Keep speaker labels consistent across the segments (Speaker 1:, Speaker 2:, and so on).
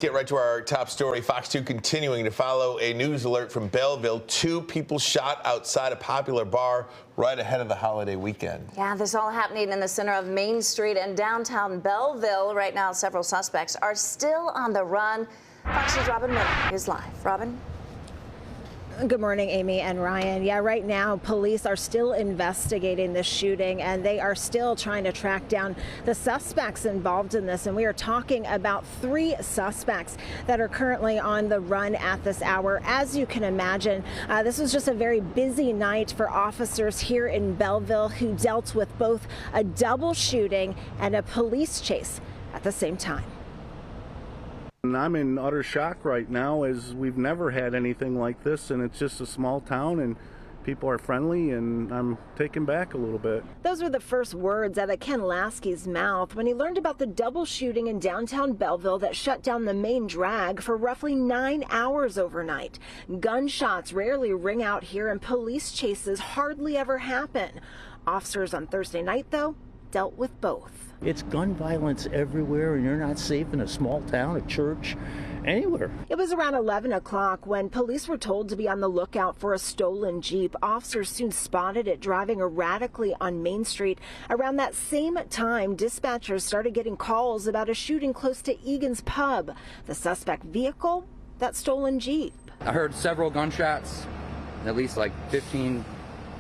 Speaker 1: Get right to our top story. Fox 2 continuing to follow a news alert from Belleville. 2 people shot outside a popular bar right ahead of the holiday weekend.
Speaker 2: Yeah, this all happening in the center of Main Street in downtown Belleville. Right now, several suspects are still on the run. Fox 2's Robin Murdoch is live. Robin?
Speaker 3: Good morning, Amy and Ryan. Yeah, right now, police are still investigating this shooting, and they are still trying to track down the suspects involved in this. And we are talking about 3 suspects that are currently on the run at this hour. As you can imagine, this was just a very busy night for officers here in Belleville who dealt with both a double shooting and a police chase at the same time.
Speaker 4: And I'm in utter shock right now, as we've never had anything like this, and it's just a small town and people are friendly, and I'm taken back a little bit.
Speaker 3: Those were the first words out of Ken Lasky's mouth when he learned about the double shooting in downtown Belleville that shut down the main drag for roughly 9 hours overnight. Gunshots rarely ring out here, and police chases hardly ever happen. Officers on Thursday night, though, dealt with both.
Speaker 5: It's gun violence everywhere, and you're not safe in a small town, a church, anywhere.
Speaker 3: It was around 11 o'clock when police were told to be on the lookout for a stolen Jeep. Officers soon spotted it driving erratically on Main Street. Around that same time, dispatchers started getting calls about a shooting close to Egan's Pub. The suspect vehicle, that stolen Jeep.
Speaker 6: I heard several gunshots, at least like 15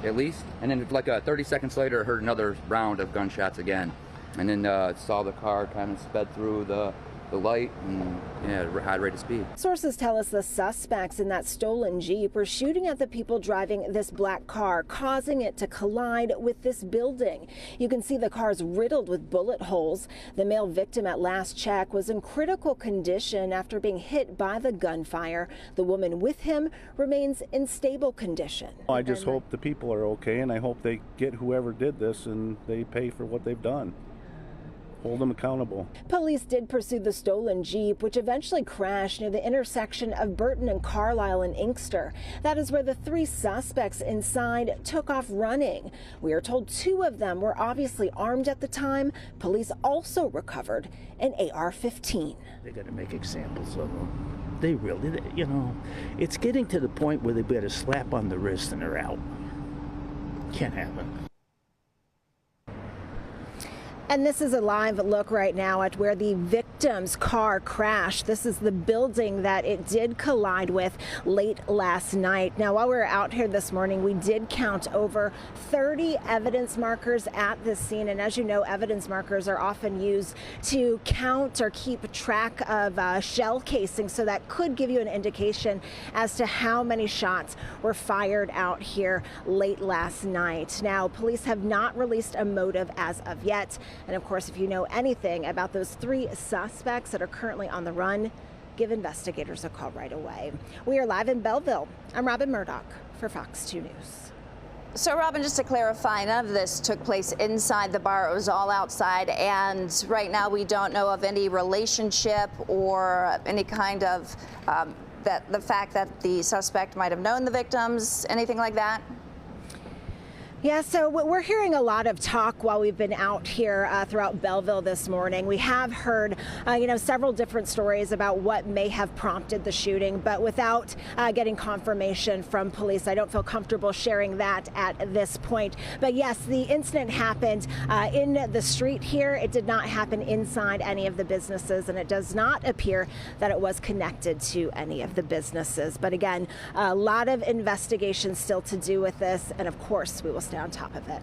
Speaker 6: at least, and then like 30 seconds later I heard another round of gunshots again. And then saw the car kind of sped through the light and had rate of speed.
Speaker 3: Sources tell us the suspects in that stolen Jeep were shooting at the people driving this black car, causing it to collide with this building. You can see the car's riddled with bullet holes. The male victim at last check was in critical condition after being hit by the gunfire. The woman with him remains in stable condition.
Speaker 4: I just hope the people are okay, and I hope they get whoever did this and they pay for what they've done. Hold them accountable.
Speaker 3: Police did pursue the stolen Jeep, which eventually crashed near the intersection of Burton and Carlisle in Inkster. That is where the 3 suspects inside took off running. We are told 2 of them were obviously armed at the time. Police also recovered an AR-15.
Speaker 5: They got to make examples of them. They really, it's getting to the point where they get a slap on the wrist and they're out. Can't happen.
Speaker 3: And this is a live look right now at where the victim's car crashed. This is the building that it did collide with late last night. Now, while we were out here this morning, we did count over 30 evidence markers at this scene. And as you know, evidence markers are often used to count or keep track of shell casing. So that could give you an indication as to how many shots were fired out here late last night. Now, police have not released a motive as of yet. And of course, if you know anything about those 3 suspects that are currently on the run, give investigators a call right away. We are live in Belleville. I'm Robin Murdoch for Fox 2 News.
Speaker 2: So, Robin, just to clarify, none of this took place inside the bar. It was all outside. And right now, we don't know of any relationship or any kind of the fact that the suspect might have known the victims, anything like that?
Speaker 3: Yeah, so we're hearing a lot of talk while we've been out here throughout Belleville this morning. We have heard, several different stories about what may have prompted the shooting, but without getting confirmation from police, I don't feel comfortable sharing that at this point. But yes, the incident happened in the street here. It did not happen inside any of the businesses, and it does not appear that it was connected to any of the businesses. But again, a lot of investigation still to do with this, and of course, we will stay on top of it.